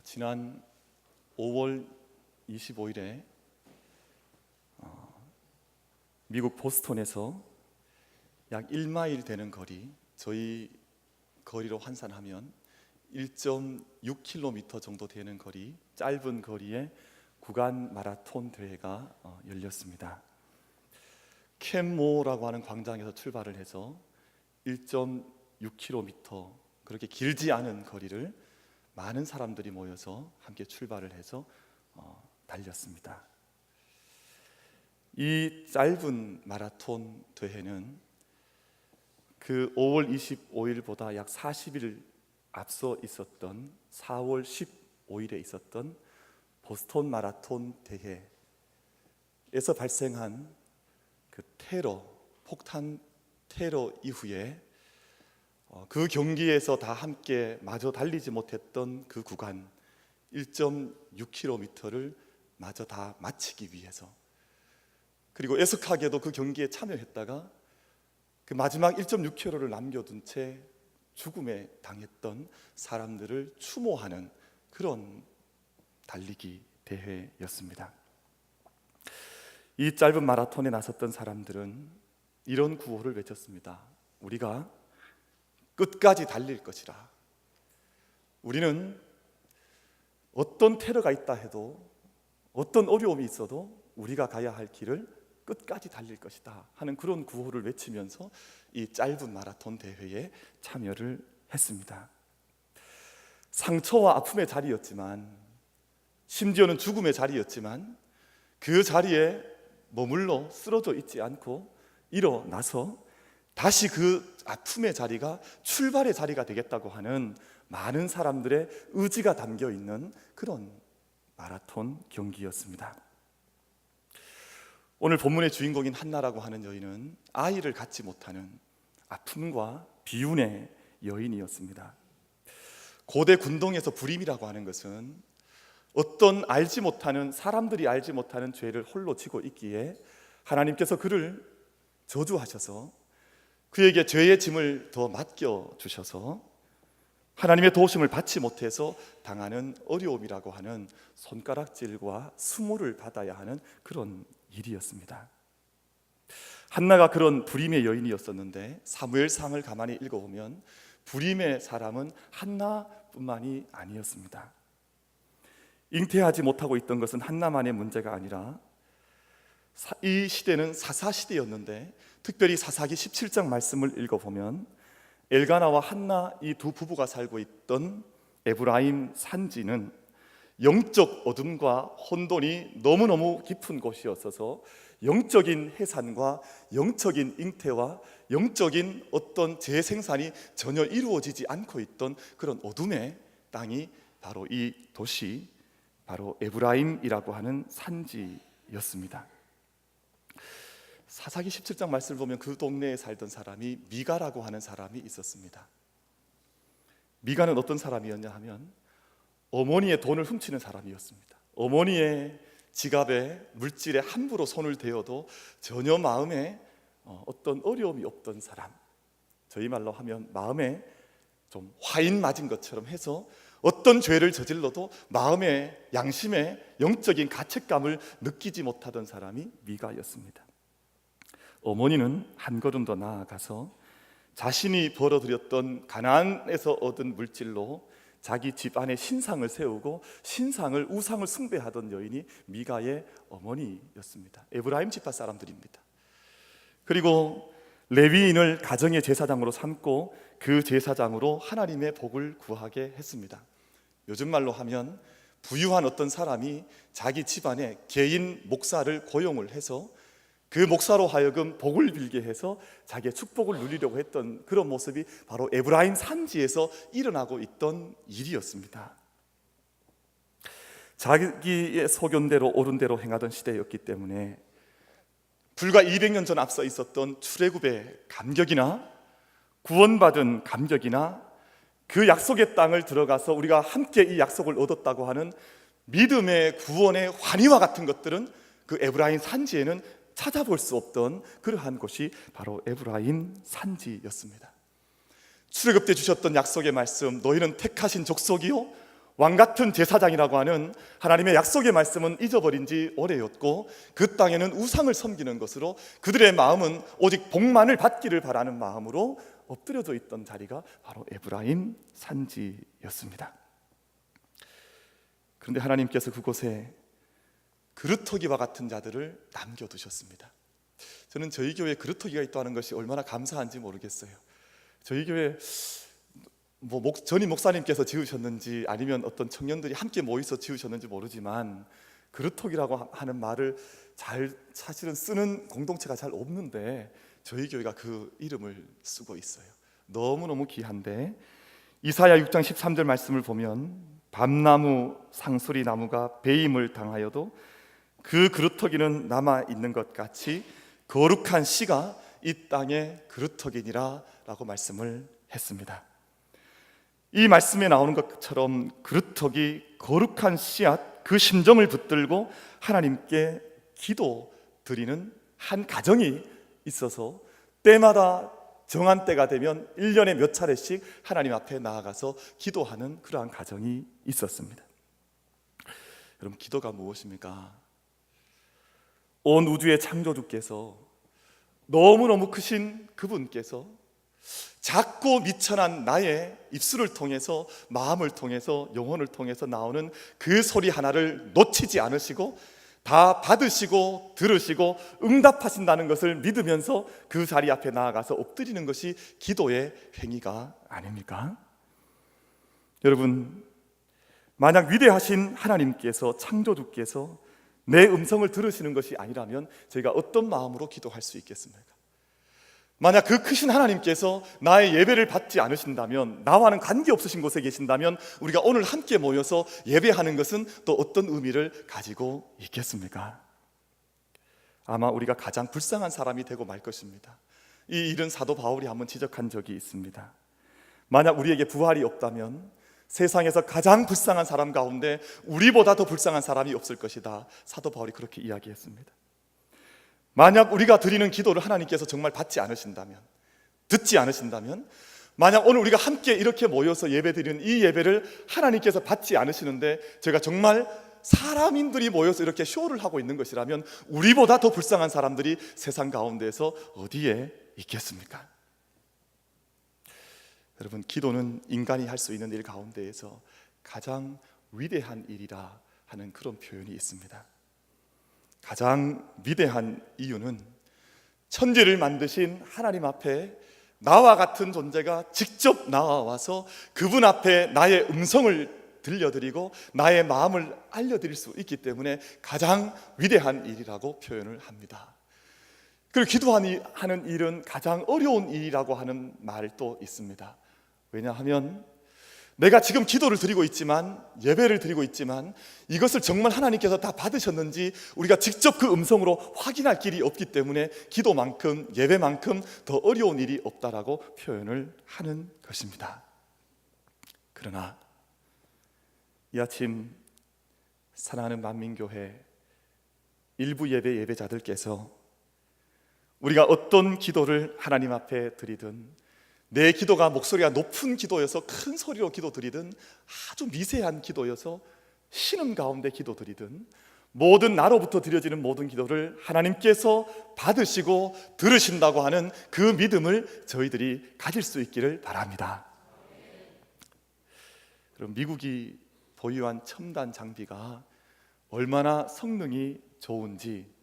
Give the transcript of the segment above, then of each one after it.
지난 5월 25일에 미국 보스턴에서 약 1마일 되는 거리, 저희 거리로 환산하면 1.6km 정도 되는 거리, 짧은 거리에 구간 마라톤 대회가 열렸습니다. 캔모라고 하는 광장에서 출발을 해서 1.6km, 그렇게 길지 않은 거리를 많은 사람들이 모여서 함께 출발을 해서 달렸습니다. 이 짧은 마라톤 대회는 그 5월 25일보다 약 40일 앞서 있었던 4월 15일에 있었던 보스턴 마라톤 대회에서 발생한 그 폭탄 테러 이후에 그 경기에서 다 함께 마저 달리지 못했던 그 구간 1.6km를 마저 다 마치기 위해서, 그리고 애석하게도 그 경기에 참여했다가 그 마지막 1.6km를 남겨둔 채 죽음에 당했던 사람들을 추모하는 그런 달리기 대회였습니다. 이 짧은 마라톤에 나섰던 사람들은 이런 구호를 외쳤습니다. 우리가 끝까지 달릴 것이라. 우리는 어떤 테러가 있다 해도, 어떤 어려움이 있어도 우리가 가야 할 길을 끝까지 달릴 것이다 하는 그런 구호를 외치면서 이 짧은 마라톤 대회에 참여를 했습니다. 상처와 아픔의 자리였지만, 심지어는 죽음의 자리였지만, 그 자리에 머물러 쓰러져 있지 않고 일어나서 다시 그 아픔의 자리가 출발의 자리가 되겠다고 하는 많은 사람들의 의지가 담겨 있는 그런 마라톤 경기였습니다. 오늘 본문의 주인공인 한나라고 하는 여인은 아이를 갖지 못하는 아픔과 비운의 여인이었습니다. 고대 군동에서 불임이라고 하는 것은 어떤 사람들이 알지 못하는 죄를 홀로 지고 있기에 하나님께서 그를 저주하셔서 그에게 죄의 짐을 더 맡겨주셔서 하나님의 도우심을 받지 못해서 당하는 어려움이라고 하는 손가락질과 수모를 받아야 하는 그런 일이었습니다. 한나가 그런 불임의 여인이었었는데 사무엘상을 가만히 읽어보면 불임의 사람은 한나뿐만이 아니었습니다. 잉태하지 못하고 있던 것은 한나만의 문제가 아니라 이 시대는 사사시대였는데, 특별히 사사기 17장 말씀을 읽어보면 엘가나와 한나 이 두 부부가 살고 있던 에브라임 산지는 영적 어둠과 혼돈이 너무너무 깊은 곳이었어서 영적인 해산과 영적인 잉태와 영적인 어떤 재생산이 전혀 이루어지지 않고 있던 그런 어둠의 땅이 바로 이 도시, 바로 에브라임이라고 하는 산지였습니다. 사사기 17장 말씀을 보면 그 동네에 살던 사람이 미가라고 하는 사람이 있었습니다. 미가는 어떤 사람이었냐 하면 어머니의 돈을 훔치는 사람이었습니다. 어머니의 지갑에 물질에 함부로 손을 대어도 전혀 마음에 어떤 어려움이 없던 사람, 저희 말로 하면 마음에 좀 화인 맞은 것처럼 해서 어떤 죄를 저질러도 마음의 양심에 영적인 가책감을 느끼지 못하던 사람이 미가였습니다. 어머니는 한 걸음 더 나아가서 자신이 벌어들였던 가나안에서 얻은 물질로 자기 집 안에 신상을 세우고 우상을 숭배하던 여인이 미가의 어머니였습니다. 에브라임 지파 사람들입니다. 그리고 레위인을 가정의 제사장으로 삼고 그 제사장으로 하나님의 복을 구하게 했습니다. 요즘 말로 하면 부유한 어떤 사람이 자기 집안에 개인 목사를 고용을 해서 그 목사로 하여금 복을 빌게 해서 자기의 축복을 누리려고 했던 그런 모습이 바로 에브라임 산지에서 일어나고 있던 일이었습니다. 자기의 소견대로 옳은 대로 행하던 시대였기 때문에 불과 200년 전 앞서 있었던 출애굽의 감격이나 구원받은 감격이나 그 약속의 땅을 들어가서 우리가 함께 이 약속을 얻었다고 하는 믿음의 구원의 환희와 같은 것들은 그 에브라임 산지에는 찾아볼 수 없던 그러한 곳이 바로 에브라임 산지였습니다. 출애굽 때 주셨던 약속의 말씀, 너희는 택하신 족속이요 왕같은 제사장이라고 하는 하나님의 약속의 말씀은 잊어버린 지 오래였고 그 땅에는 우상을 섬기는 것으로 그들의 마음은 오직 복만을 받기를 바라는 마음으로 엎드려져 있던 자리가 바로 에브라임 산지였습니다. 그런데 하나님께서 그곳에 그루터기와 같은 자들을 남겨두셨습니다. 저는 저희 교회에 그루터기가 있다는 것이 얼마나 감사한지 모르겠어요. 저희 교회 전임 목사님께서 지으셨는지 아니면 어떤 청년들이 함께 모여서 지으셨는지 모르지만 그루터기라고 하는 말을 사실은 쓰는 공동체가 잘 없는데 저희 교회가 그 이름을 쓰고 있어요. 너무너무 귀한데 이사야 6장 13절 말씀을 보면 밤나무 상수리 나무가 배임을 당하여도 그 그루터기는 남아있는 것 같이 거룩한 씨가 이 땅의 그루터기니라 라고 말씀을 했습니다. 이 말씀에 나오는 것처럼 그루터기, 거룩한 씨앗, 그 심정을 붙들고 하나님께 기도 드리는 한 가정이 있어서 때마다 정한 때가 되면 1년에 몇 차례씩 하나님 앞에 나아가서 기도하는 그러한 가정이 있었습니다. 여러분, 기도가 무엇입니까? 온 우주의 창조주께서 너무너무 크신 그분께서 작고 미천한 나의 입술을 통해서, 마음을 통해서, 영혼을 통해서 나오는 그 소리 하나를 놓치지 않으시고 다 받으시고 들으시고 응답하신다는 것을 믿으면서 그 자리 앞에 나아가서 엎드리는 것이 기도의 행위가 아닙니까? 여러분, 만약 위대하신 하나님께서, 창조주께서 내 음성을 들으시는 것이 아니라면 저희가 어떤 마음으로 기도할 수 있겠습니까? 만약 그 크신 하나님께서 나의 예배를 받지 않으신다면, 나와는 관계없으신 곳에 계신다면 우리가 오늘 함께 모여서 예배하는 것은 또 어떤 의미를 가지고 있겠습니까? 아마 우리가 가장 불쌍한 사람이 되고 말 것입니다. 이 일은 사도 바울이 한번 지적한 적이 있습니다. 만약 우리에게 부활이 없다면 세상에서 가장 불쌍한 사람 가운데 우리보다 더 불쌍한 사람이 없을 것이다. 사도 바울이 그렇게 이야기했습니다. 만약 우리가 드리는 기도를 하나님께서 정말 받지 않으신다면, 듣지 않으신다면, 만약 오늘 우리가 함께 이렇게 모여서 예배드리는 이 예배를 하나님께서 받지 않으시는데 제가 정말 사람인들이 모여서 이렇게 쇼를 하고 있는 것이라면 우리보다 더 불쌍한 사람들이 세상 가운데에서 어디에 있겠습니까? 여러분, 기도는 인간이 할 수 있는 일 가운데에서 가장 위대한 일이라 하는 그런 표현이 있습니다. 가장 위대한 이유는 천지를 만드신 하나님 앞에 나와 같은 존재가 직접 나와서 그분 앞에 나의 음성을 들려드리고 나의 마음을 알려드릴 수 있기 때문에 가장 위대한 일이라고 표현을 합니다. 그리고 기도하는 일은 가장 어려운 일이라고 하는 말도 있습니다. 왜냐하면 내가 지금 기도를 드리고 있지만, 예배를 드리고 있지만 이것을 정말 하나님께서 다 받으셨는지 우리가 직접 그 음성으로 확인할 길이 없기 때문에 기도만큼, 예배만큼 더 어려운 일이 없다라고 표현을 하는 것입니다. 그러나 이 아침 사랑하는 만민교회 일부 예배자들께서 우리가 어떤 기도를 하나님 앞에 드리든, 내 기도가 목소리가 높은 기도여서 큰 소리로 기도드리든, 아주 미세한 기도여서 신음 가운데 기도드리든, 모든 나로부터 드려지는 모든 기도를 하나님께서 받으시고 들으신다고 하는 그 믿음을 저희들이 가질 수 있기를 바랍니다. 그럼 미국이 보유한 첨단 장비가 얼마나 성능이 좋은지,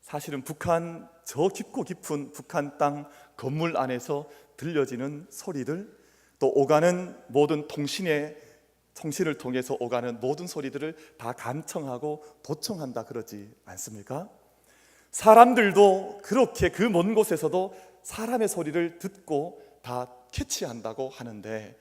사실은 북한, 저 깊고 깊은 북한 땅 건물 안에서 들려지는 소리들, 또 오가는 모든 통신을 통해서 오가는 모든 소리들을 다 감청하고 도청한다 그러지 않습니까? 사람들도 그렇게 그 먼 곳에서도 사람의 소리를 듣고 다 캐치한다고 하는데,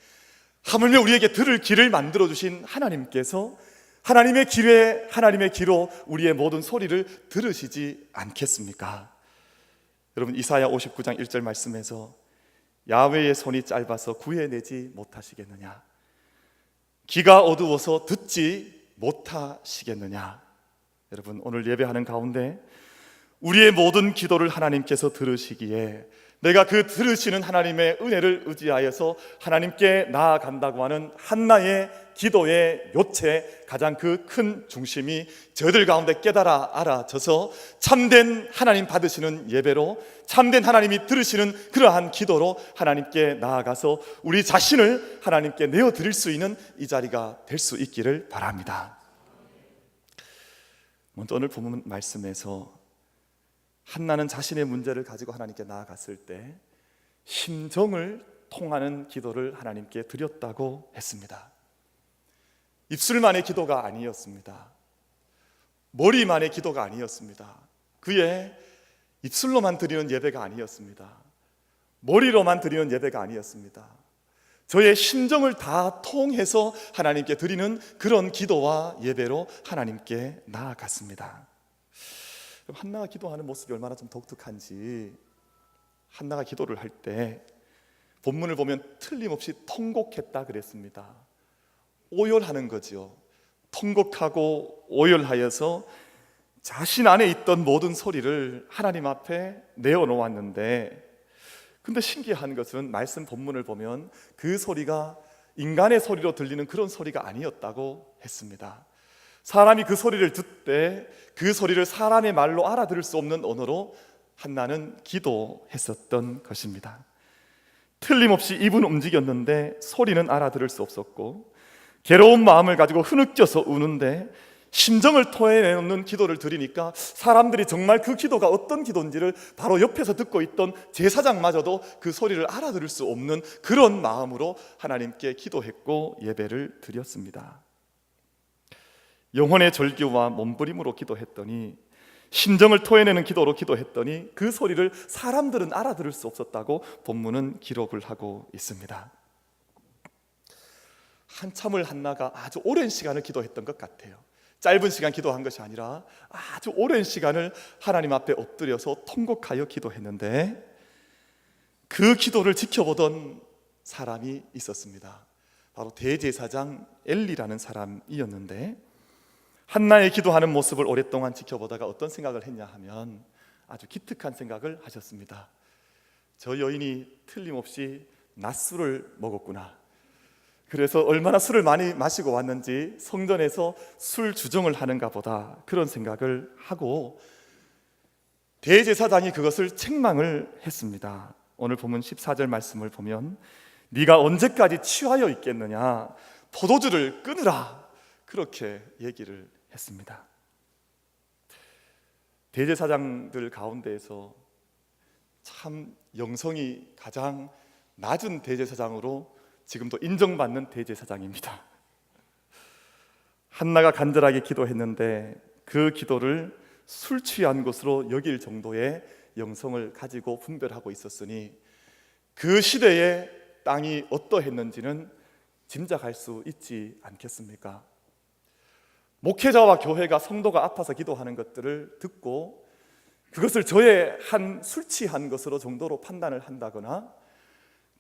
하물며 우리에게 들을 귀를 만들어주신 하나님께서 하나님의 귀로 우리의 모든 소리를 들으시지 않겠습니까? 여러분, 이사야 59장 1절 말씀에서 야훼의 손이 짧아서 구해내지 못하시겠느냐, 귀가 어두워서 듣지 못하시겠느냐. 여러분, 오늘 예배하는 가운데 우리의 모든 기도를 하나님께서 들으시기에 내가 그 들으시는 하나님의 은혜를 의지하여서 하나님께 나아간다고 하는 한나의 기도의 요체, 가장 그 큰 중심이 저희들 가운데 깨달아 알아져서 참된 하나님 받으시는 예배로, 참된 하나님이 들으시는 그러한 기도로 하나님께 나아가서 우리 자신을 하나님께 내어드릴 수 있는 이 자리가 될 수 있기를 바랍니다. 먼저 오늘 본문 말씀에서 한나는 자신의 문제를 가지고 하나님께 나아갔을 때 심정을 통하는 기도를 하나님께 드렸다고 했습니다. 입술만의 기도가 아니었습니다. 머리만의 기도가 아니었습니다. 그의 입술로만 드리는 예배가 아니었습니다. 머리로만 드리는 예배가 아니었습니다. 저의 심정을 다 통해서 하나님께 드리는 그런 기도와 예배로 하나님께 나아갔습니다. 한나가 기도하는 모습이 얼마나 좀 독특한지, 한나가 기도를 할 때 본문을 보면 틀림없이 통곡했다 그랬습니다. 오열하는 거지요. 통곡하고 오열하여서 자신 안에 있던 모든 소리를 하나님 앞에 내어놓았는데, 근데 신기한 것은 말씀 본문을 보면 그 소리가 인간의 소리로 들리는 그런 소리가 아니었다고 했습니다. 사람이 그 소리를 듣되 그 소리를 사람의 말로 알아들을 수 없는 언어로 한나는 기도했었던 것입니다. 틀림없이 입은 움직였는데 소리는 알아들을 수 없었고, 괴로운 마음을 가지고 흐느껴서 우는데 심정을 토해내는 기도를 드리니까 사람들이 정말 그 기도가 어떤 기도인지를 바로 옆에서 듣고 있던 제사장마저도 그 소리를 알아들을 수 없는 그런 마음으로 하나님께 기도했고 예배를 드렸습니다. 영혼의 절규와 몸부림으로 기도했더니, 심정을 토해내는 기도로 기도했더니 그 소리를 사람들은 알아들을 수 없었다고 본문은 기록을 하고 있습니다. 한참을 한나가 아주 오랜 시간을 기도했던 것 같아요. 짧은 시간 기도한 것이 아니라 아주 오랜 시간을 하나님 앞에 엎드려서 통곡하여 기도했는데, 그 기도를 지켜보던 사람이 있었습니다. 바로 대제사장 엘리라는 사람이었는데, 한나의 기도하는 모습을 오랫동안 지켜보다가 어떤 생각을 했냐 하면 아주 기특한 생각을 하셨습니다. 저 여인이 틀림없이 낮술을 먹었구나. 그래서 얼마나 술을 많이 마시고 왔는지 성전에서 술 주정을 하는가 보다, 그런 생각을 하고 대제사장이 그것을 책망을 했습니다. 오늘 본문 14절 말씀을 보면 네가 언제까지 취하여 있겠느냐, 포도주를 끊으라, 그렇게 얘기를 했습니다. 대제사장들 가운데에서 참 영성이 가장 낮은 대제사장으로 지금도 인정받는 대제사장입니다. 한나가 간절하게 기도했는데 그 기도를 술 취한 것으로 여길 정도의 영성을 가지고 분별하고 있었으니 그 시대의 땅이 어떠했는지는 짐작할 수 있지 않겠습니까? 목회자와 교회가 성도가 아파서 기도하는 것들을 듣고 그것을 저의 한 술 취한 것으로 정도로 판단을 한다거나,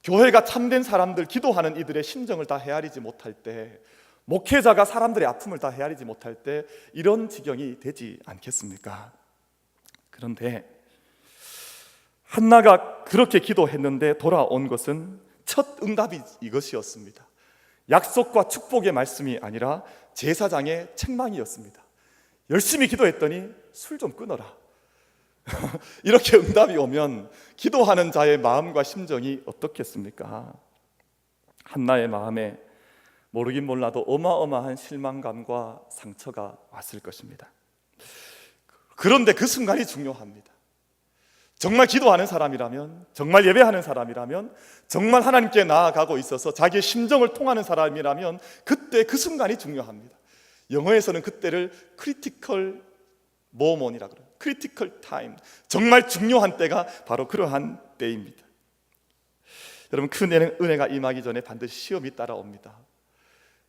교회가 참된 사람들 기도하는 이들의 심정을 다 헤아리지 못할 때, 목회자가 사람들의 아픔을 다 헤아리지 못할 때 이런 지경이 되지 않겠습니까? 그런데 한나가 그렇게 기도했는데 돌아온 것은 첫 응답이 이것이었습니다. 약속과 축복의 말씀이 아니라 제사장의 책망이었습니다. 열심히 기도했더니 술 좀 끊어라. 이렇게 응답이 오면 기도하는 자의 마음과 심정이 어떻겠습니까? 한나의 마음에 모르긴 몰라도 어마어마한 실망감과 상처가 왔을 것입니다. 그런데 그 순간이 중요합니다. 정말 기도하는 사람이라면, 정말 예배하는 사람이라면, 정말 하나님께 나아가고 있어서 자기의 심정을 통하는 사람이라면 그때 그 순간이 중요합니다. 영어에서는 그때를 크리티컬 모먼이라고 그래요. 크리티컬 타임, 정말 중요한 때가 바로 그러한 때입니다. 여러분, 큰 은혜가 임하기 전에 반드시 시험이 따라옵니다.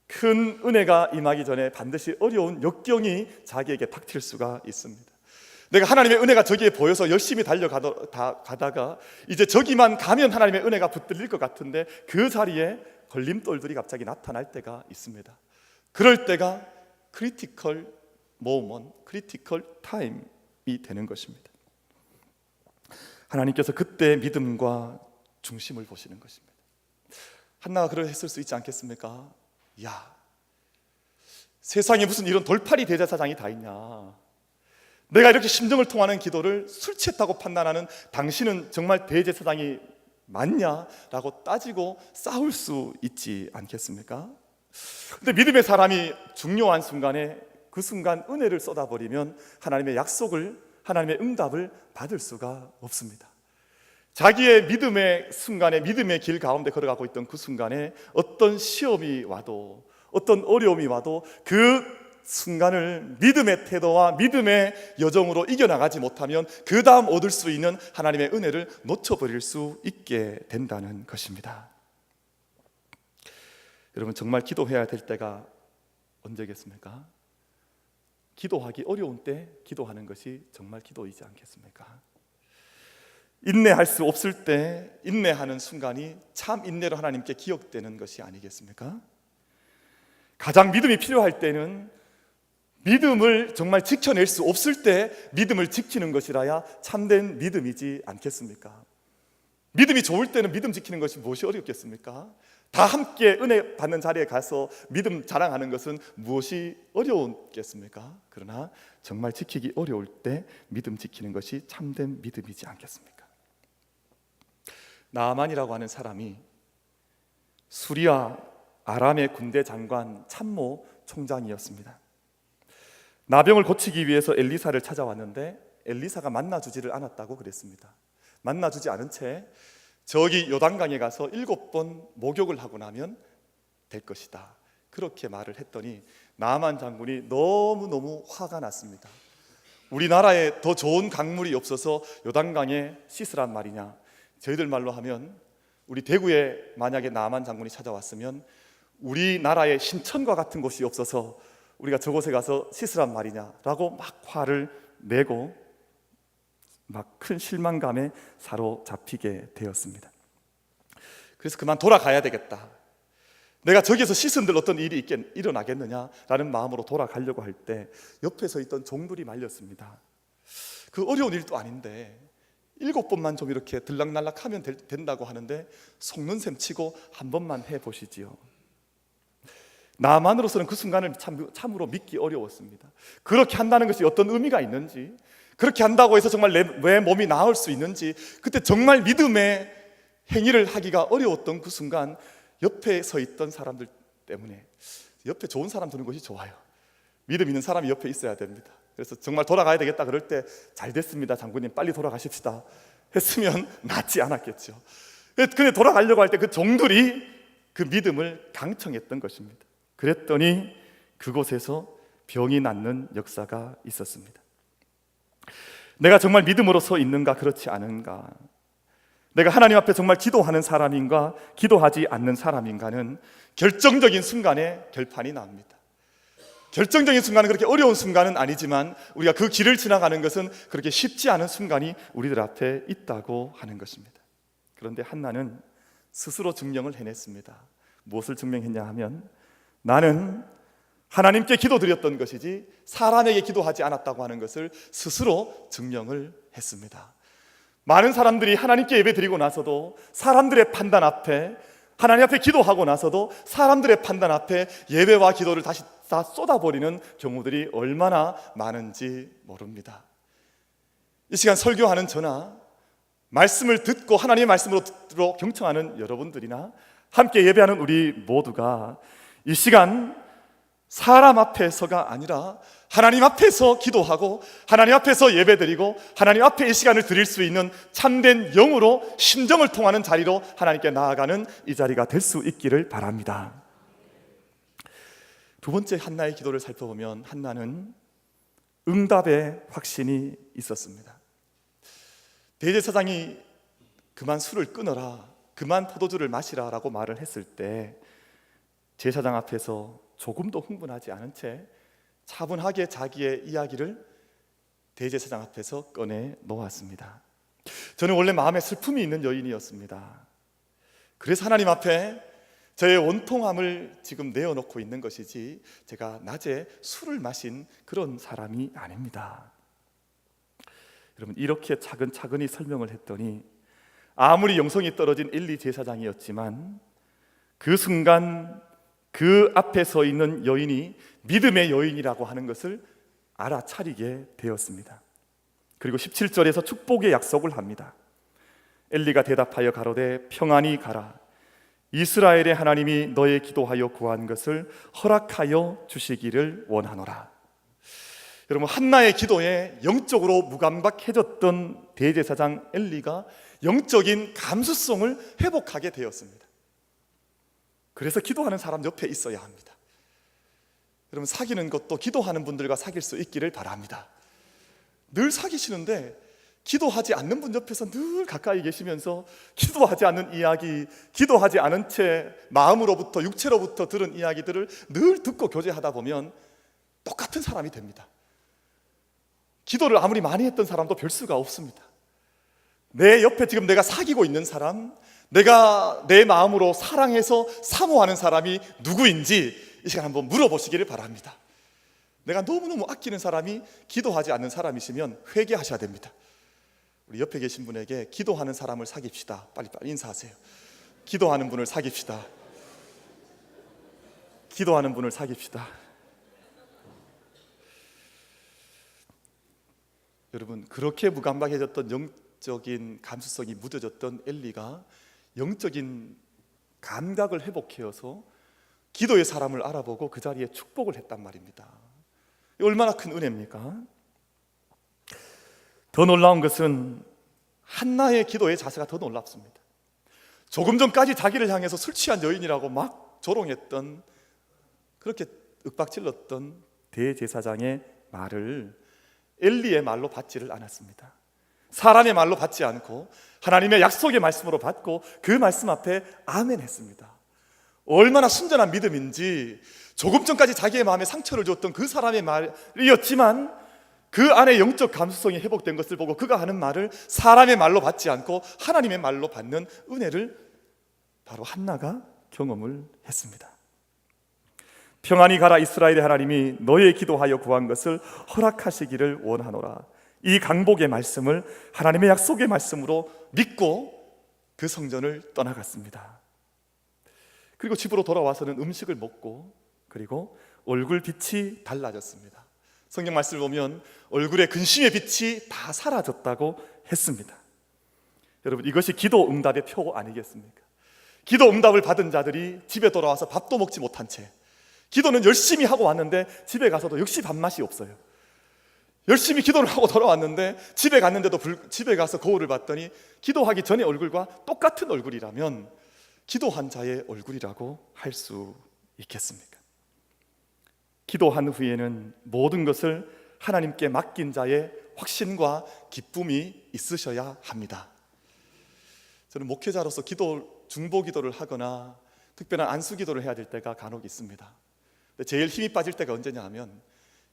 큰 은혜가 임하기 전에 반드시 어려운 역경이 자기에게 닥칠 수가 있습니다. 내가 하나님의 은혜가 저기에 보여서 열심히 달려가다가 이제 저기만 가면 하나님의 은혜가 붙들릴 것 같은데 그 자리에 걸림돌들이 갑자기 나타날 때가 있습니다. 그럴 때가 크리티컬 모먼트, 크리티컬 타임이 되는 것입니다. 하나님께서 그때 믿음과 중심을 보시는 것입니다. 한나가 그러했을 수 있지 않겠습니까? 야, 세상에 무슨 이런 돌팔이 대제사장이 다 있냐? 내가 이렇게 심정을 통하는 기도를 술 취했다고 판단하는 당신은 정말 대제사장이 맞냐? 라고 따지고 싸울 수 있지 않겠습니까? 근데 믿음의 사람이 중요한 순간에 그 순간 은혜를 쏟아버리면 하나님의 약속을, 하나님의 응답을 받을 수가 없습니다. 자기의 믿음의 순간에, 믿음의 길 가운데 걸어가고 있던 그 순간에 어떤 시험이 와도, 어떤 어려움이 와도 그 순간을 믿음의 태도와 믿음의 여정으로 이겨나가지 못하면 그 다음 얻을 수 있는 하나님의 은혜를 놓쳐버릴 수 있게 된다는 것입니다. 여러분, 정말 기도해야 될 때가 언제겠습니까? 기도하기 어려운 때 기도하는 것이 정말 기도이지 않겠습니까? 인내할 수 없을 때 인내하는 순간이 참 인내로 하나님께 기억되는 것이 아니겠습니까? 가장 믿음이 필요할 때는 믿음을 정말 지켜낼 수 없을 때 믿음을 지키는 것이라야 참된 믿음이지 않겠습니까? 믿음이 좋을 때는 믿음 지키는 것이 무엇이 어렵겠습니까? 다 함께 은혜 받는 자리에 가서 믿음 자랑하는 것은 무엇이 어려웠겠습니까? 그러나 정말 지키기 어려울 때 믿음 지키는 것이 참된 믿음이지 않겠습니까? 나아만이라고 하는 사람이 수리아 아람의 군대 장관 참모 총장이었습니다. 나병을 고치기 위해서 엘리사를 찾아왔는데 엘리사가 만나주지를 않았다고 그랬습니다. 만나주지 않은 채 저기 요단강에 가서 7번 목욕을 하고 나면 될 것이다, 그렇게 말을 했더니 나아만 장군이 너무너무 화가 났습니다. 우리나라에 더 좋은 강물이 없어서 요단강에 씻으란 말이냐? 저희들 말로 하면 우리 대구에 만약에 나아만 장군이 찾아왔으면 우리나라에 신천과 같은 곳이 없어서 우리가 저곳에 가서 씻으란 말이냐라고 막 화를 내고 막 큰 실망감에 사로잡히게 되었습니다. 그래서 그만 돌아가야 되겠다, 내가 저기에서 씻은들 어떤 일이 일어나겠느냐라는 마음으로 돌아가려고 할 때 옆에 서 있던 종들이 말렸습니다. 그 어려운 일도 아닌데 7번만 좀 이렇게 들락날락하면 된다고 하는데 속는 셈 치고 한 번만 해보시지요. 나만으로서는 그 순간을 참으로 믿기 어려웠습니다. 그렇게 한다는 것이 어떤 의미가 있는지, 그렇게 한다고 해서 정말 내 몸이 나을 수 있는지, 그때 정말 믿음의 행위를 하기가 어려웠던 그 순간 옆에 서 있던 사람들 때문에, 옆에 좋은 사람 두는 것이 좋아요. 믿음 있는 사람이 옆에 있어야 됩니다. 그래서 정말 돌아가야 되겠다 그럴 때 잘 됐습니다 장군님, 빨리 돌아가십시다 했으면 낫지 않았겠죠. 근데 돌아가려고 할 때 그 종들이 그 믿음을 강청했던 것입니다. 그랬더니 그곳에서 병이 낫는 역사가 있었습니다. 내가 정말 믿음으로 서 있는가, 그렇지 않은가, 내가 하나님 앞에 정말 기도하는 사람인가, 기도하지 않는 사람인가는 결정적인 순간에 결판이 납니다. 결정적인 순간은 그렇게 어려운 순간은 아니지만 우리가 그 길을 지나가는 것은 그렇게 쉽지 않은 순간이 우리들 앞에 있다고 하는 것입니다. 그런데 한나는 스스로 증명을 해냈습니다. 무엇을 증명했냐 하면, 나는 하나님께 기도드렸던 것이지 사람에게 기도하지 않았다고 하는 것을 스스로 증명을 했습니다. 많은 사람들이 하나님께 예배드리고 나서도 사람들의 판단 앞에, 하나님 앞에 기도하고 나서도 사람들의 판단 앞에 예배와 기도를 다시 다 쏟아버리는 경우들이 얼마나 많은지 모릅니다. 이 시간 설교하는 저나 말씀을 듣고 하나님의 말씀으로 경청하는 여러분들이나 함께 예배하는 우리 모두가 이 시간 사람 앞에서가 아니라 하나님 앞에서 기도하고 하나님 앞에서 예배드리고 하나님 앞에 이 시간을 드릴 수 있는 참된 영으로 심정을 통하는 자리로 하나님께 나아가는 이 자리가 될 수 있기를 바랍니다. 두 번째 한나의 기도를 살펴보면 한나는 응답의 확신이 있었습니다. 대제사장이 그만 술을 끊어라, 그만 포도주를 마시라 라고 말을 했을 때 제사장 앞에서 조금도 흥분하지 않은 채 차분하게 자기의 이야기를 대제사장 앞에서 꺼내 놓았습니다. 저는 원래 마음에 슬픔이 있는 여인이었습니다. 그래서 하나님 앞에 저의 원통함을 지금 내어놓고 있는 것이지 제가 낮에 술을 마신 그런 사람이 아닙니다. 여러분, 이렇게 차근차근히 설명을 했더니 아무리 영성이 떨어진 엘리 제사장이었지만 그 순간 그 앞에 서 있는 여인이 믿음의 여인이라고 하는 것을 알아차리게 되었습니다. 그리고 17절에서 축복의 약속을 합니다. 엘리가 대답하여 가로되 평안히 가라. 이스라엘의 하나님이 너의 기도하여 구한 것을 허락하여 주시기를 원하노라. 여러분, 한나의 기도에 영적으로 무감각해졌던 대제사장 엘리가 영적인 감수성을 회복하게 되었습니다. 그래서 기도하는 사람 옆에 있어야 합니다. 여러분, 사귀는 것도 기도하는 분들과 사귈 수 있기를 바랍니다. 늘 사귀시는데 기도하지 않는 분 옆에서 늘 가까이 계시면서 기도하지 않는 이야기, 기도하지 않은 채 마음으로부터 육체로부터 들은 이야기들을 늘 듣고 교제하다 보면 똑같은 사람이 됩니다. 기도를 아무리 많이 했던 사람도 별 수가 없습니다. 내 옆에 지금 내가 사귀고 있는 사람, 내가 내 마음으로 사랑해서 사모하는 사람이 누구인지 이 시간 한번 물어보시기를 바랍니다. 내가 너무너무 아끼는 사람이 기도하지 않는 사람이시면 회개하셔야 됩니다. 우리 옆에 계신 분에게 기도하는 사람을 사귀읍시다. 빨리빨리 인사하세요. 기도하는 분을 사귀읍시다. 기도하는 분을 사귀읍시다. 여러분, 그렇게 무감각해졌던 영적인 감수성이 무뎌졌던 엘리가 영적인 감각을 회복해서 기도의 사람을 알아보고 그 자리에 축복을 했단 말입니다. 얼마나 큰 은혜입니까? 더 놀라운 것은 한나의 기도의 자세가 더 놀랍습니다. 조금 전까지 자기를 향해서 술 취한 여인이라고 막 조롱했던, 그렇게 윽박질렀던 대제사장의 말을 엘리의 말로 받지를 않았습니다. 사람의 말로 받지 않고 하나님의 약속의 말씀으로 받고 그 말씀 앞에 아멘 했습니다. 얼마나 순전한 믿음인지, 조금 전까지 자기의 마음에 상처를 줬던 그 사람의 말이었지만 그 안에 영적 감수성이 회복된 것을 보고 그가 하는 말을 사람의 말로 받지 않고 하나님의 말로 받는 은혜를 바로 한나가 경험을 했습니다. 평안히 가라. 이스라엘의 하나님이 너의 기도하여 구한 것을 허락하시기를 원하노라. 이 강복의 말씀을 하나님의 약속의 말씀으로 믿고 그 성전을 떠나갔습니다. 그리고 집으로 돌아와서는 음식을 먹고, 그리고 얼굴 빛이 달라졌습니다. 성경 말씀을 보면 얼굴의 근심의 빛이 다 사라졌다고 했습니다. 여러분, 이것이 기도 응답의 표 아니겠습니까? 기도 응답을 받은 자들이 집에 돌아와서 밥도 먹지 못한 채, 기도는 열심히 하고 왔는데 집에 가서도 역시 밥맛이 없어요. 열심히 기도를 하고 돌아왔는데 집에 갔는데도 집에 가서 거울을 봤더니 기도하기 전의 얼굴과 똑같은 얼굴이라면 기도한 자의 얼굴이라고 할 수 있겠습니까? 기도한 후에는 모든 것을 하나님께 맡긴 자의 확신과 기쁨이 있으셔야 합니다. 저는 목회자로서 중보 기도를 하거나 특별한 안수 기도를 해야 될 때가 간혹 있습니다. 제일 힘이 빠질 때가 언제냐 하면,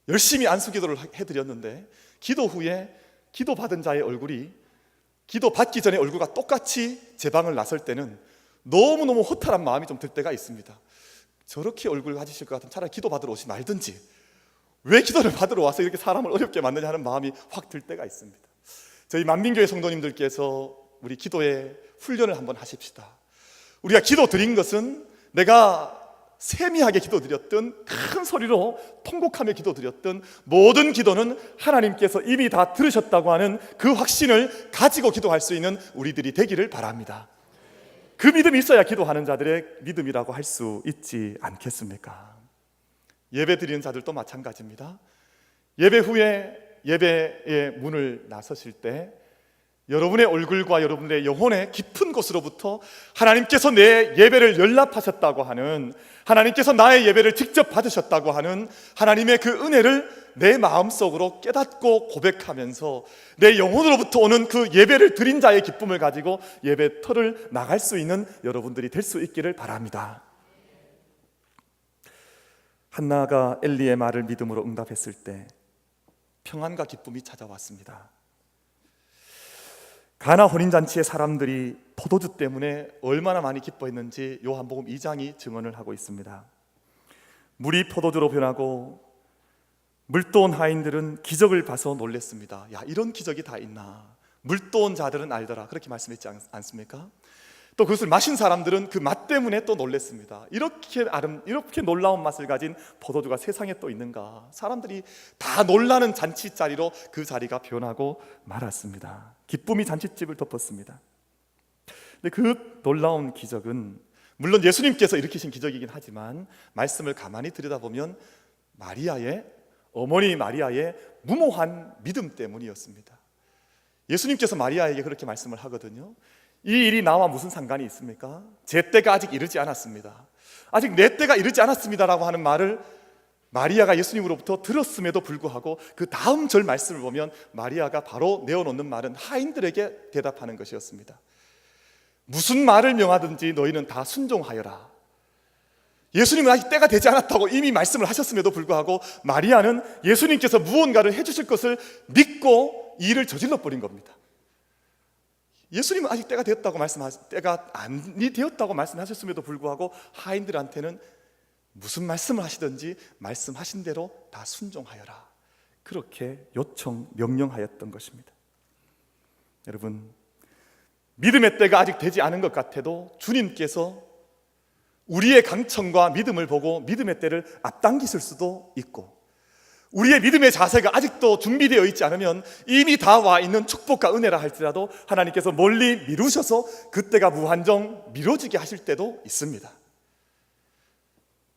열심히 안수 기도를 해드렸는데 기도 후에 기도 받은 자의 얼굴이 기도 받기 전에 얼굴과 똑같이 제 방을 나설 때는 너무너무 허탈한 마음이 좀 들 때가 있습니다. 저렇게 얼굴 가지실 것 같으면 차라리 기도 받으러 오지 말든지, 왜 기도를 받으러 와서 이렇게 사람을 어렵게 만드냐 하는 마음이 확 들 때가 있습니다. 저희 만민교회 성도님들께서 우리 기도의 훈련을 한번 하십시다. 우리가 기도 드린 것은 내가 세미하게 기도드렸든 큰 소리로 통곡하며 기도드렸든 모든 기도는 하나님께서 이미 다 들으셨다고 하는 그 확신을 가지고 기도할 수 있는 우리들이 되기를 바랍니다. 그 믿음이 있어야 기도하는 자들의 믿음이라고 할 수 있지 않겠습니까? 예배 드리는 자들도 마찬가지입니다. 예배 후에 예배의 문을 나서실 때 여러분의 얼굴과 여러분의 영혼의 깊은 곳으로부터 하나님께서 내 예배를 연락하셨다고 하는, 하나님께서 나의 예배를 직접 받으셨다고 하는 하나님의 그 은혜를 내 마음속으로 깨닫고 고백하면서 내 영혼으로부터 오는 그 예배를 드린 자의 기쁨을 가지고 예배터를 나갈 수 있는 여러분들이 될 수 있기를 바랍니다. 한나가 엘리의 말을 믿음으로 응답했을 때 평안과 기쁨이 찾아왔습니다. 가나 혼인잔치의 사람들이 포도주 때문에 얼마나 많이 기뻐했는지 요한복음 2장이 증언을 하고 있습니다. 물이 포도주로 변하고 물도온 하인들은 기적을 봐서 놀랬습니다. 야, 이런 기적이 다 있나? 물도온 자들은 알더라. 그렇게 말씀했지 않습니까? 또 그것을 마신 사람들은 그 맛 때문에 또 놀랬습니다. 이렇게 놀라운 맛을 가진 포도주가 세상에 또 있는가? 사람들이 다 놀라는 잔치자리로 그 자리가 변하고 말았습니다. 기쁨이 잔치집을 덮었습니다. 근데 그 놀라운 기적은 물론 예수님께서 일으키신 기적이긴 하지만 말씀을 가만히 들여다보면 어머니 마리아의 무모한 믿음 때문이었습니다. 예수님께서 마리아에게 그렇게 말씀을 하거든요. 이 일이 나와 무슨 상관이 있습니까? 제 때가 아직 이르지 않았습니다. 아직 내 때가 이르지 않았습니다라고 하는 말을 마리아가 예수님으로부터 들었음에도 불구하고 그 다음 절 말씀을 보면 마리아가 바로 내어놓는 말은 하인들에게 대답하는 것이었습니다. 무슨 말을 명하든지 너희는 다 순종하여라. 예수님은 아직 때가 되지 않았다고 이미 말씀을 하셨음에도 불구하고 마리아는 예수님께서 무언가를 해주실 것을 믿고 이 일을 저질러 버린 겁니다. 예수님은 아직 때가 아니 되었다고 말씀하셨음에도 불구하고 하인들한테는 무슨 말씀을 하시든지 말씀하신 대로 다 순종하여라, 그렇게 명령하였던 것입니다. 여러분, 믿음의 때가 아직 되지 않은 것 같아도 주님께서 우리의 강청과 믿음을 보고 믿음의 때를 앞당기실 수도 있고, 우리의 믿음의 자세가 아직도 준비되어 있지 않으면 이미 다 와 있는 축복과 은혜라 할지라도 하나님께서 멀리 미루셔서 그때가 무한정 미뤄지게 하실 때도 있습니다.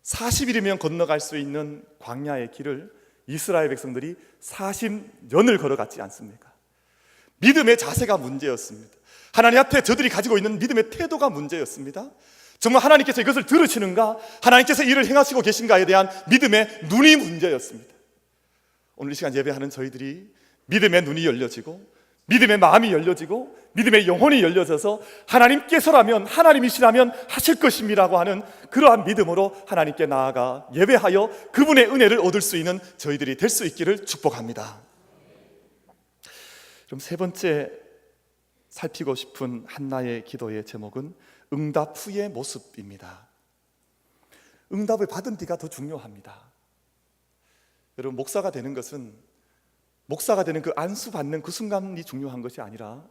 40일이면 건너갈 수 있는 광야의 길을 이스라엘 백성들이 40년을 걸어갔지 않습니까? 믿음의 자세가 문제였습니다. 하나님 앞에 저들이 가지고 있는 믿음의 태도가 문제였습니다. 정말 하나님께서 이것을 들으시는가, 하나님께서 이를 행하시고 계신가에 대한 믿음의 눈이 문제였습니다. 오늘 이 시간 예배하는 저희들이 믿음의 눈이 열려지고 믿음의 마음이 열려지고 믿음의 영혼이 열려져서 하나님께서라면, 하나님이시라면 하실 것입니다라고 하는 그러한 믿음으로 하나님께 나아가 예배하여 그분의 은혜를 얻을 수 있는 저희들이 될 수 있기를 축복합니다. 그럼 세 번째 살피고 싶은 한나의 기도의 제목은 응답 후의 모습입니다. 응답을 받은 뒤가 더 중요합니다. 여러분, 목사가 되는 것은 목사가 되는 그 안수 받는 그 순간이 중요한 것이 아니라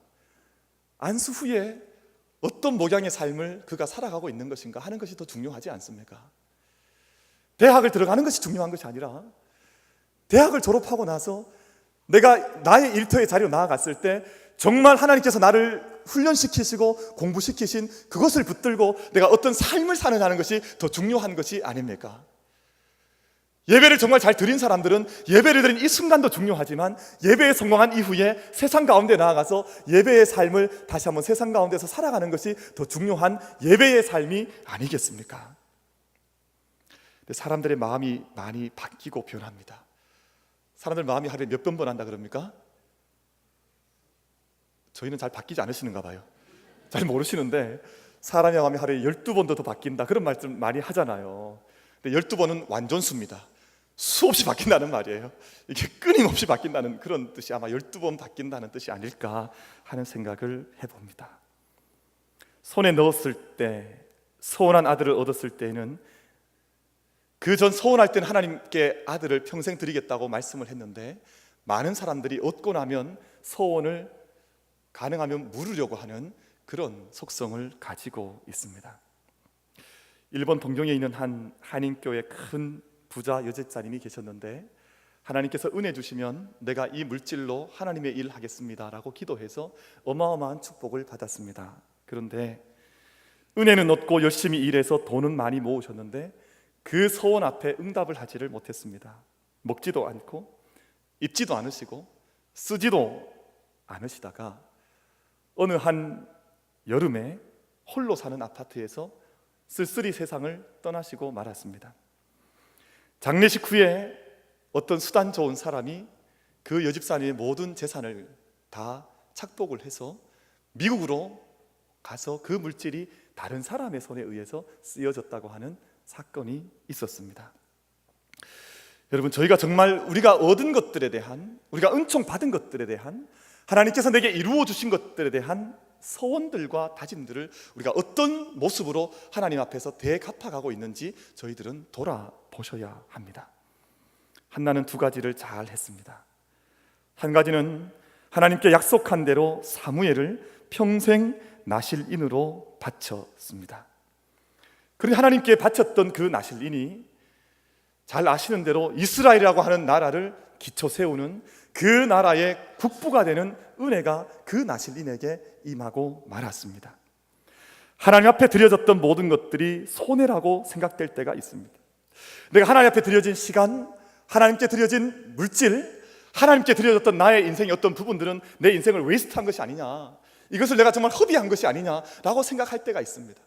안수 후에 어떤 모양의 삶을 그가 살아가고 있는 것인가 하는 것이 더 중요하지 않습니까? 대학을 들어가는 것이 중요한 것이 아니라 대학을 졸업하고 나서 내가 나의 일터의 자리로 나아갔을 때 정말 하나님께서 나를 훈련시키시고 공부시키신 그것을 붙들고 내가 어떤 삶을 사느냐는 것이 더 중요한 것이 아닙니까? 예배를 정말 잘 드린 사람들은 예배를 드린 이 순간도 중요하지만 예배에 성공한 이후에 세상 가운데 나아가서 예배의 삶을 다시 한번 세상 가운데서 살아가는 것이 더 중요한 예배의 삶이 아니겠습니까? 사람들의 마음이 많이 바뀌고 변합니다. 사람들 마음이 하루에 몇 번 변한다 그럽니까? 저희는 잘 바뀌지 않으시는가 봐요. 잘 모르시는데 사람의 마음이 하루에 12번도 더 바뀐다, 그런 말씀 많이 하잖아요. 근데 12번은 완전수입니다. 수없이 바뀐다는 말이에요. 이게 끊임없이 바뀐다는 그런 뜻이 아마 12번 바뀐다는 뜻이 아닐까 하는 생각을 해봅니다. 손에 넣었을 때, 소원한 아들을 얻었을 때는 그 전 소원할 때는 하나님께 아들을 평생 드리겠다고 말씀을 했는데 많은 사람들이 얻고 나면 소원을 가능하면 물으려고 하는 그런 속성을 가지고 있습니다. 일본 동경에 있는 한 한인교회 큰 부자 여제자님이 계셨는데 하나님께서 은혜 주시면 내가 이 물질로 하나님의 일을 하겠습니다 라고 기도해서 어마어마한 축복을 받았습니다. 그런데 은혜는 얻고 열심히 일해서 돈은 많이 모으셨는데 그 소원 앞에 응답을 하지를 못했습니다. 먹지도 않고 입지도 않으시고 쓰지도 않으시다가 어느 한 여름에 홀로 사는 아파트에서 쓸쓸히 세상을 떠나시고 말았습니다. 장례식 후에 어떤 수단 좋은 사람이 그 여집사님의 모든 재산을 다 착복을 해서 미국으로 가서 그 물질이 다른 사람의 손에 의해서 쓰여졌다고 하는 사건이 있었습니다. 여러분, 저희가 정말 우리가 얻은 것들에 대한, 우리가 은총 받은 것들에 대한, 하나님께서 내게 이루어 주신 것들에 대한 소원들과 다짐들을 우리가 어떤 모습으로 하나님 앞에서 대갚아가고 있는지 저희들은 돌아보셔야 합니다. 한나는 두 가지를 잘 했습니다. 한 가지는 하나님께 약속한 대로 사무엘을 평생 나실인으로 바쳤습니다. 그리고 하나님께 바쳤던 그 나실인이 잘 아시는 대로 이스라엘이라고 하는 나라를 기초 세우는 그 나라의 국부가 되는 은혜가 그 나실인에게 임하고 말았습니다. 하나님 앞에 드려졌던 모든 것들이 손해라고 생각될 때가 있습니다. 내가 하나님 앞에 드려진 시간, 하나님께 드려진 물질, 하나님께 드려졌던 나의 인생의 어떤 부분들은 내 인생을 웨이스트한 것이 아니냐, 이것을 내가 정말 허비한 것이 아니냐라고 생각할 때가 있습니다.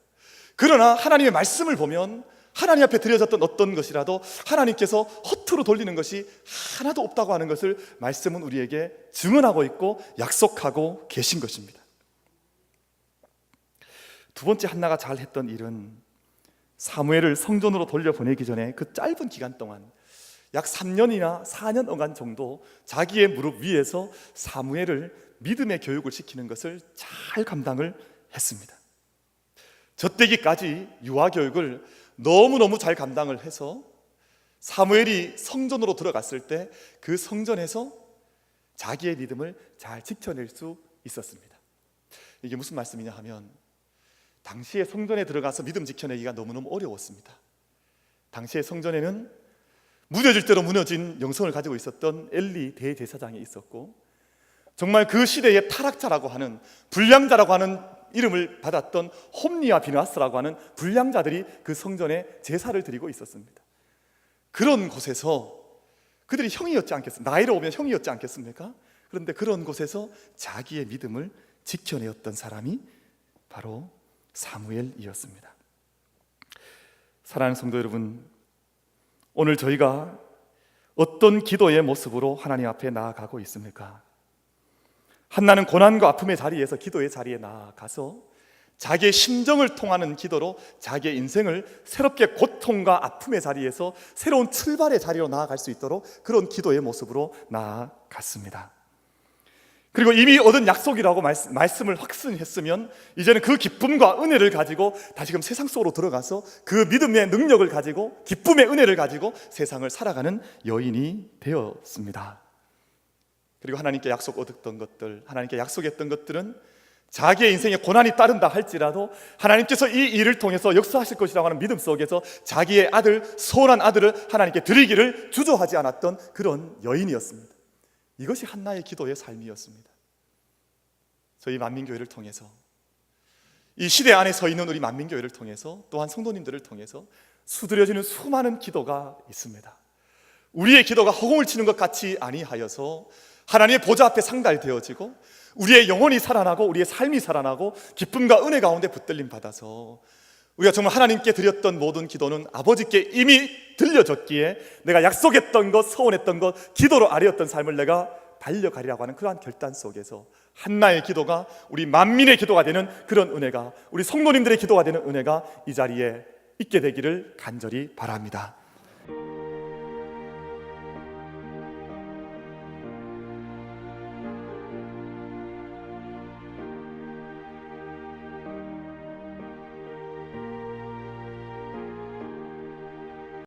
그러나 하나님의 말씀을 보면 하나님 앞에 드려졌던 어떤 것이라도 하나님께서 허투루 돌리는 것이 하나도 없다고 하는 것을 말씀은 우리에게 증언하고 있고 약속하고 계신 것입니다. 두 번째 한나가 잘했던 일은 사무엘을 성전으로 돌려보내기 전에 그 짧은 기간 동안 약 3년이나 4년간 정도 자기의 무릎 위에서 사무엘을 믿음의 교육을 시키는 것을 잘 감당을 했습니다. 젖대기까지 유아교육을 너무너무 잘 감당을 해서 사무엘이 성전으로 들어갔을 때 그 성전에서 자기의 믿음을 잘 지켜낼 수 있었습니다. 이게 무슨 말씀이냐 하면, 당시에 성전에 들어가서 믿음 지켜내기가 너무너무 어려웠습니다. 당시에 성전에는 무뎌질 대로 무너진 영성을 가지고 있었던 엘리 대제사장이 있었고, 정말 그 시대의 타락자라고 하는, 불량자라고 하는 이름을 받았던 홈리와 비느하스라고 하는 불량자들이 그 성전에 제사를 드리고 있었습니다. 그런 곳에서 그들이 형이었지 않겠습니까? 나이로 보면 형이었지 않겠습니까? 그런데 그런 곳에서 자기의 믿음을 지켜내었던 사람이 바로 사무엘이었습니다. 사랑하는 성도 여러분, 오늘 저희가 어떤 기도의 모습으로 하나님 앞에 나아가고 있습니까? 한나는 고난과 아픔의 자리에서 기도의 자리에 나아가서 자기의 심정을 통하는 기도로 자기의 인생을 새롭게 고통과 아픔의 자리에서 새로운 출발의 자리로 나아갈 수 있도록 그런 기도의 모습으로 나아갔습니다. 그리고 이미 얻은 약속이라고 말씀을 확신했으면 이제는 그 기쁨과 은혜를 가지고 다시금 세상 속으로 들어가서 그 믿음의 능력을 가지고, 기쁨의 은혜를 가지고 세상을 살아가는 여인이 되었습니다. 그리고 하나님께 약속 얻었던 것들, 하나님께 약속했던 것들은 자기의 인생에 고난이 따른다 할지라도 하나님께서 이 일을 통해서 역사하실 것이라고 하는 믿음 속에서 자기의 아들, 소원한 아들을 하나님께 드리기를 주저하지 않았던 그런 여인이었습니다. 이것이 한나의 기도의 삶이었습니다. 저희 만민교회를 통해서, 이 시대 안에 서 있는 우리 만민교회를 통해서, 또한 성도님들을 통해서 수드려지는 수많은 기도가 있습니다. 우리의 기도가 허공을 치는 것 같이 아니하여서 하나님의 보좌 앞에 상달되어지고 우리의 영혼이 살아나고 우리의 삶이 살아나고 기쁨과 은혜 가운데 붙들림 받아서 우리가 정말 하나님께 드렸던 모든 기도는 아버지께 이미 들려졌기에 내가 약속했던 것, 소원했던 것, 기도로 아뢰었던 삶을 내가 달려가리라고 하는 그러한 결단 속에서 한나의 기도가 우리 만민의 기도가 되는 그런 은혜가, 우리 성도님들의 기도가 되는 은혜가 이 자리에 있게 되기를 간절히 바랍니다.